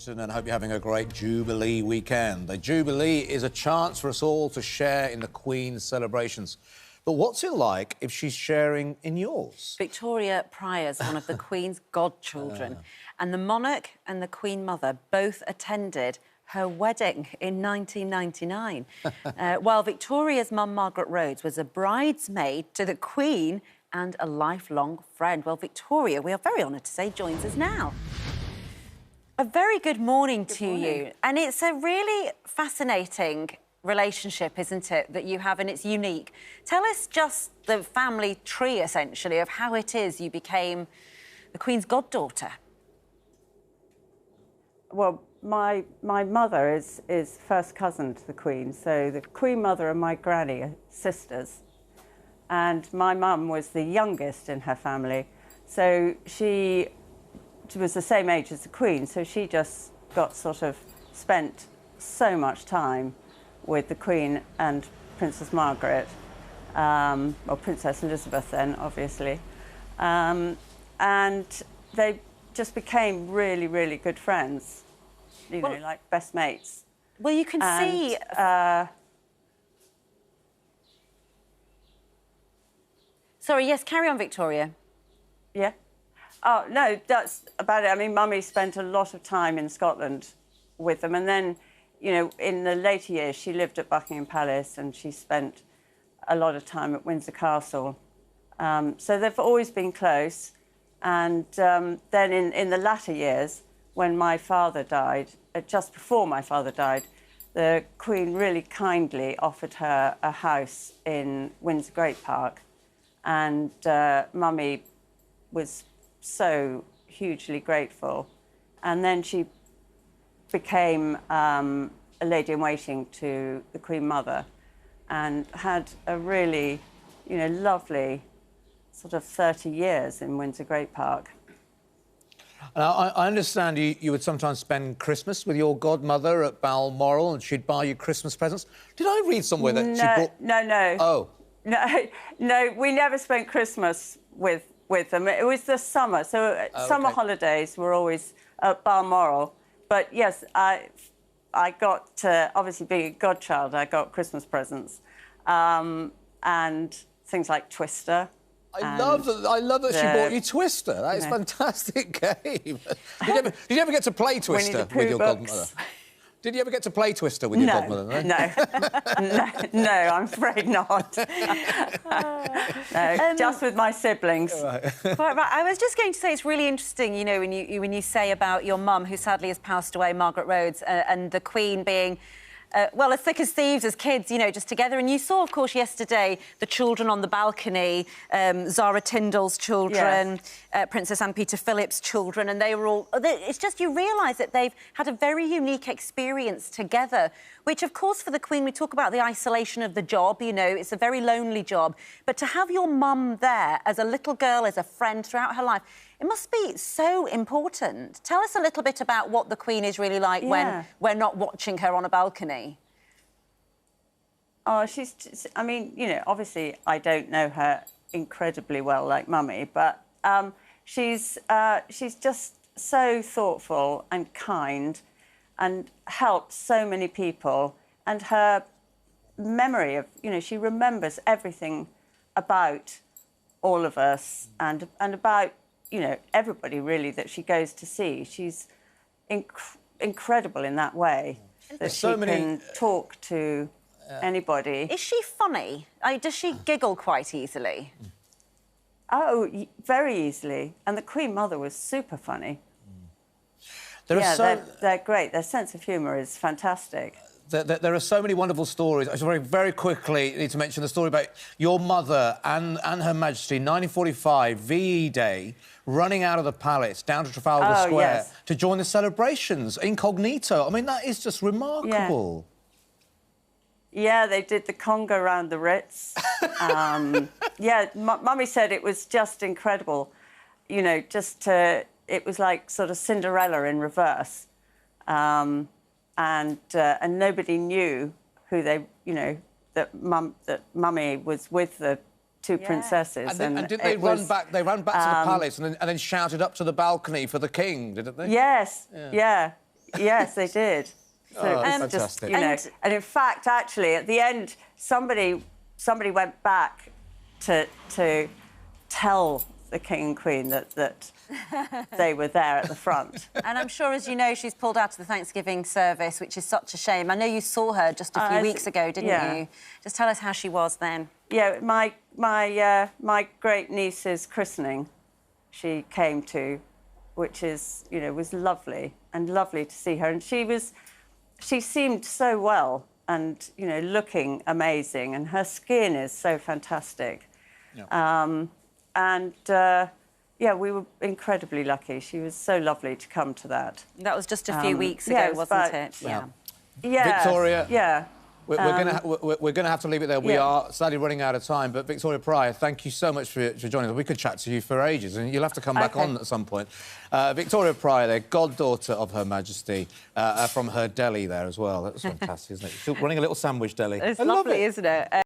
And I hope you're having a great Jubilee weekend. The Jubilee is a chance for us all to share in the Queen's celebrations. But what's it like if she's sharing in yours? Victoria Pryor is one of the Queen's godchildren, and the monarch and the Queen Mother both attended her wedding in 1999. While Victoria's mum, Margaret Rhodes, was a bridesmaid to the Queen and a lifelong friend. Well, Victoria, we are very honoured to say, joins us now. A very good morning to you. And it's a really fascinating relationship, isn't it, that you have, and it's unique. Tell us just the family tree, essentially, of how it is you became the Queen's goddaughter. Well, my mother is first cousin to the Queen, so the Queen Mother and my granny are sisters. And my mum was the youngest in her family, so she was the same age as the Queen, so she just got spent so much time with the Queen and Princess Margaret, or Princess Elizabeth then, obviously. And they just became really, really good friends, you know, like best mates. Well, you can see... Sorry, yes, carry on, Victoria. Yeah? Oh, no, that's about it. I mean, Mummy spent a lot of time in Scotland with them. And then, you know, in the later years, she lived at Buckingham Palace and she spent a lot of time at Windsor Castle. So they've always been close. And then in the latter years, when my father died, just before my father died, the Queen really kindly offered her a house in Windsor Great Park. And Mummy was so hugely grateful. And then she became a lady-in-waiting to the Queen Mother and had a really, you know, lovely sort of 30 years in Windsor Great Park. I understand you would sometimes spend Christmas with your godmother at Balmoral and she'd buy you Christmas presents. Did I read somewhere that she bought... No. Oh. No, we never spent Christmas with them. It was the summer, so summer holidays were always at Balmoral. But yes, I got, obviously being a godchild, I got Christmas presents and things like Twister. I love that she bought you Twister. That is a fantastic game. Did you ever get to play Twister with your godmother? Did you ever get to play Twister with your godmother? No, I'm afraid not. No, just with my siblings. Right. I was just going to say it's really interesting, you know, when you say about your mum, who sadly has passed away, Margaret Rhodes, and the Queen being... well, as thick as thieves as kids, you know, just together. And you saw, of course, yesterday, the children on the balcony, Zara Tyndall's children, Princess Anne Peter Philip's children, and they were all... It's just you realise that they've had a very unique experience together, which, of course, for the Queen, we talk about the isolation of the job, you know, it's a very lonely job. But to have your mum there as a little girl, as a friend throughout her life, it must be so important. Tell us a little bit about what the Queen is really like when we're not watching her on a balcony. Oh, she's just, I mean, you know, obviously I don't know her incredibly well like Mummy, but she's just so thoughtful and kind and helps so many people. And her memory of, you know, she remembers everything about all of us and about, you know, everybody, really, that she goes to see. She's incredible in that way, that she can talk to anybody. Is she funny? Does she giggle quite easily? Oh, very easily. And the Queen Mother was super funny. They're great. Their sense of humour is fantastic. There are so many wonderful stories. I just very quickly need to mention the story about your mother and Her Majesty, 1945, VE Day, running out of the palace down to Trafalgar Square to join the celebrations, incognito. I mean, that is just remarkable. Yeah, they did the conga around the Ritz. Mummy said it was just incredible. You know, it was like sort of Cinderella in reverse. And nobody knew who they, you know, that Mummy was with the two princesses. And didn't they run back? They ran back to the palace and then shouted up to the balcony for the king, didn't they? Yes, Yes, they did. So Oh, it was fantastic. you know, and in fact, actually, at the end, somebody went back to tell the King and Queen that they were there at the front. And I'm sure, as you know, she's pulled out of the Thanksgiving service, which is such a shame. I know you saw her just a few weeks ago, didn't you? Just tell us how she was then. Yeah, my great niece's christening, she came to, which is, you know, was lovely and lovely to see her. And she seemed so well and, you know, looking amazing, and her skin is so fantastic. Yeah. Yeah, we were incredibly lucky. She was so lovely to come to that. That was just a few weeks ago, wasn't it? Yeah. Yeah. Victoria. Yeah. We're going to have to leave it there. We are sadly running out of time. But Victoria Pryor, thank you so much for joining us. We could chat to you for ages, and you'll have to come back on at some point. Victoria Pryor, there, goddaughter of Her Majesty, from her deli there as well. That was fantastic, isn't it? Still running a little sandwich deli. It's lovely, isn't it?